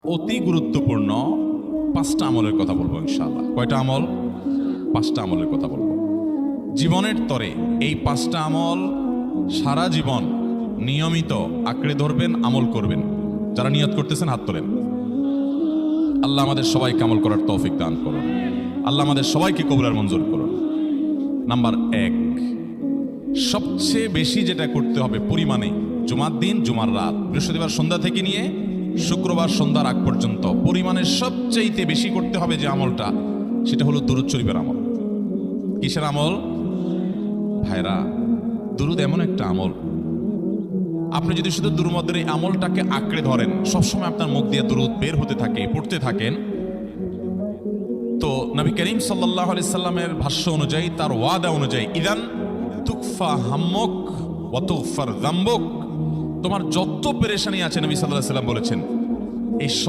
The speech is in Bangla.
অতি গুরুত্বপূর্ণ 5টা আমলের কথা বলবো ইনশাআল্লাহ। কয়টা আমল? 5টা আমলের কথা বলবো জীবনের তরে। এই 5টা আমল সারা জীবন নিয়মিত আঁকড়ে ধরবেন, আমল করবেন। যারা নিয়ত করতেছেন হাত তোলেন। আল্লাহ আমাদের সবাইকে আমল করার তৌফিক দান করুন। আল্লাহ আমাদের সবাইকে কবুল মঞ্জুর করুন। নাম্বার 1, সবচেয়ে বেশি যেটা করতে হবে পরিমাণে, জুমার দিন, জুমার রাত, বৃহস্পতিবার সন্ধ্যা থেকে নিয়ে শুক্রবার সন্ধ্যার আগ পর্যন্ত পরিমাণে সবচেয়ে বেশি করতে হবে যে আমলটা, সেটা হলো দুরূদ শরীফের আমল। কিসের আমল? ভাইরা, দুরূদ এমন একটা আমল, আপনি যদি শুধু দুরূদের এই আমলটাকে আঁকড়ে ধরেন, সবসময় আপনার মুখ দিয়ে দুরূদ বের হতে থাকে, পড়তে থাকেন, তো নবী করিম সাল্লাল্লাহু আলাইহি সাল্লামের ভাষ্য অনুযায়ী, তার ওয়াদা অনুযায়ী, ইদান তুকফা হাম্মুক ওয়া তুগফার যামবুক, তোমার যত পেরেশানি আছে নবী সাল্লাল্লাহু আলাইহি সাল্লাম বলেছেন এই সব